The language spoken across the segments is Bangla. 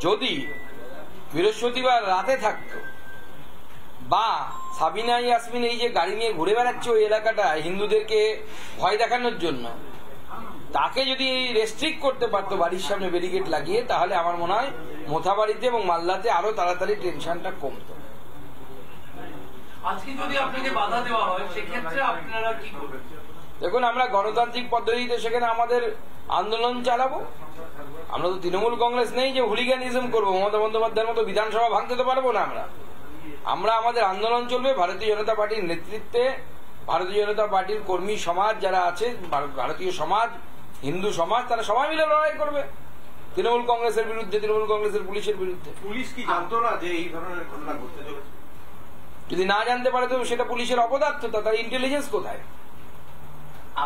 যদি বৃহস্পতিবার রাতে থাকতো বা সাবিনা ইয়াসমিন এই যে গাড়ি নিয়ে ঘুরে বেড়াচ্ছে ওই এলাকাটা হিন্দুদেরকে ভয় দেখানোর জন্য, তাকে যদি রেস্ট্রিক্ট করতে পারতো বাড়ির সামনে ব্যারিকেড লাগিয়ে, তাহলে আমার মনে হয় মোথাবাড়িতে এবং মালদাতে আরো তাড়াতাড়ি টেনশনটা কমতো। আজকে যদি আপনাকে বাধা দেওয়া হয় সেক্ষেত্রে আপনারা কি করবেন? দেখুন, আমরা গণতান্ত্রিক পদ্ধতিতে সেখানে আমাদের আন্দোলন চালাবো। আমরা তো তৃণমূল কংগ্রেস নেই যে হুলিগানিজম করবো। মমতা বন্দ্যোপাধ্যায়ের মতো বিধানসভা ভাঙতে তো পারবো না। আমরা আমাদের আন্দোলন চলবে ভারতীয় জনতা পার্টির নেতৃত্বে। ভারতীয় জনতা পার্টির কর্মী সমাজ যারা আছে, ভারতীয় সমাজ, হিন্দু সমাজ, তারা সবাই মিলে লড়াই করবে তৃণমূল কংগ্রেসের বিরুদ্ধে, তৃণমূল কংগ্রেসের পুলিশের বিরুদ্ধে। পুলিশ কি জানতো না যে এই ধরনের ঘটনা ঘটতে চলেছে? যদি না জানতে পারে তো সেটা পুলিশের অপদার্থতা। তার ইন্টেলিজেন্স কোথায়?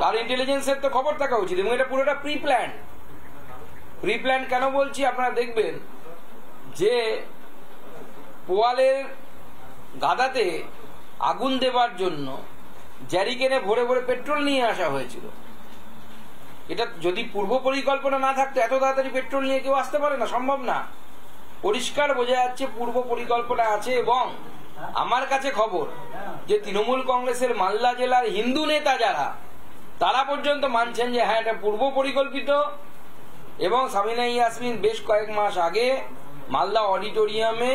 তার ইন্টেলিজেন্সের তো খবর থাকা উচিত। এবং এটা পুরোটা প্রি প্ল্যান। কেন বলছি আপনারা দেখবেন যে পোয়ালের গাদাতে আগুন দেবার জন্য জ্যারিকেনে ভরে ভরে পেট্রোল নিয়ে আসা হয়েছিল। এটা যদি পূর্ব পরিকল্পনা না থাকতো এত তাড়াতাড়ি পেট্রোল নিয়ে কেউ আসতে পারে না, সম্ভব না। পরিষ্কার বোঝা যাচ্ছে পূর্ব পরিকল্পনা আছে। এবং আমার কাছে খবর যে তৃণমূল কংগ্রেসের মালদা জেলার হিন্দু নেতা যারা, তারা পর্যন্ত মানছেন যে হ্যাঁ এটা পূর্ব পরিকল্পিত। এবং সাবিনা ইয়াসমিন বেশ কয়েক মাস আগে মালদা অডিটোরিয়ামে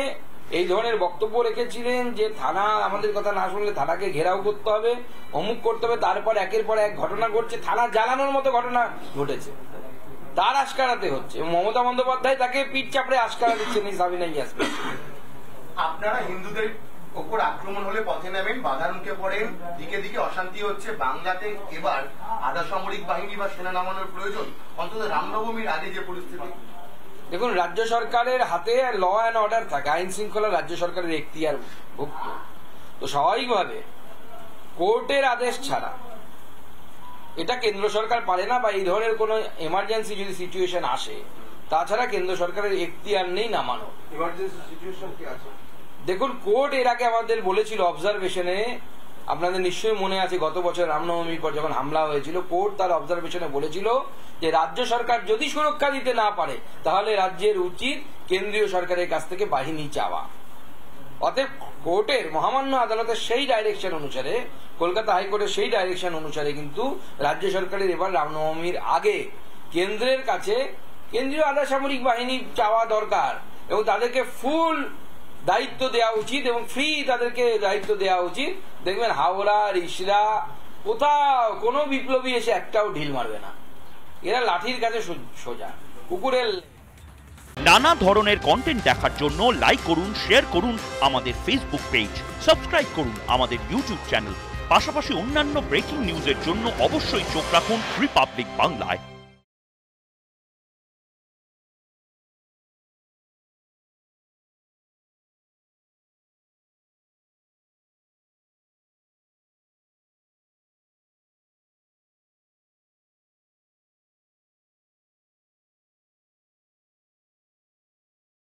এই ধরনের বক্তব্য রেখেছিলেন যে থানা আমাদের কথা না শুনলে থানাকে ঘেরাও করতে হবে, অমুক করতে হবে। তারপর একের পর এক ঘটনা ঘটছে, থানা জ্বালানোর মতো ঘটনা ঘটেছে, তার আশকারাতে হচ্ছে। মমতা বন্দ্যোপাধ্যায় তাকে পিঠ চাপড়ে আশকারা দিচ্ছেন এই সাবিনা ইয়াসমিন। আপনারা হিন্দুদের ওপর আক্রমণ হলে পথে নেবেন, বাধার মুখে পড়েন, দিকে দিকে অশান্তি হচ্ছে। বাংলাতে এবার আধা সামরিক বাহিনী বা সেনা নামানোর প্রয়োজন, অন্তত রামনবমীর আগে যে পরিস্থিতি। দেখুন, রাজ্য সরকারের হাতে ল অ্যান্ড অর্ডার থাকে, আইন শৃঙ্খলা রাজ্য সরকারের এখতিয়ার ভুক্ত। তো স্বাভাবিকভাবে কোর্টের আদেশ ছাড়া এটা কেন্দ্র সরকার পারে না, বা এই ধরনের কোন এমার্জেন্সি যদি সিচুয়েশন আসে, তাছাড়া কেন্দ্র সরকারের এখতিয়ার নেই নামানো। ইমার্জেন্সি সিচুয়েশন কি আছে? দেখুন, কোর্ট এর আগে আমাদের বলেছিল অবজারভেশনে, আপনাদের নিশ্চয়ই মনে আছে গত বছর রামনবমীর পর যখন হামলা হয়েছিল, কোর্ট তার অবজারভেশনে বলেছিল যে রাজ্য সরকার যদি সুরক্ষা দিতে না পারে তাহলে রাজ্যের উচিত কেন্দ্রীয় সরকারের কাছ থেকে বাহিনী চাওয়া। অতএব কোর্টের মহামান্য আদালতের সেই ডাইরেকশন অনুসারে, কলকাতা হাইকোর্টের সেই ডাইরেকশন অনুসারে কিন্তু রাজ্য সরকারের এবার রামনবমীর আগে কেন্দ্রের কাছে কেন্দ্রীয় আধা সামরিক বাহিনী চাওয়া দরকার এবং তাদেরকে ফুল দায়িত্ব দেওয়া উচিত এবং ফ্রি তাদেরকে দায়িত্ব দেওয়া উচিত। দেখবেন হাওড়া, রিষড়া, কোথাও কোনো বিপ্লবী এসে একটাও ঢিল মারবে না। এরা লাঠির কাছে সোজা, কুকুরের। নানা ধরনের কন্টেন্ট দেখার জন্য লাইক করুন, শেয়ার করুন আমাদের ফেসবুক পেজ, সাবস্ক্রাইব করুন আমাদের ইউটিউব চ্যানেল। পাশাপাশি অন্যান্য ব্রেকিং নিউজের জন্য অবশ্যই চোখ রাখুন রিপাবলিক বাংলায়।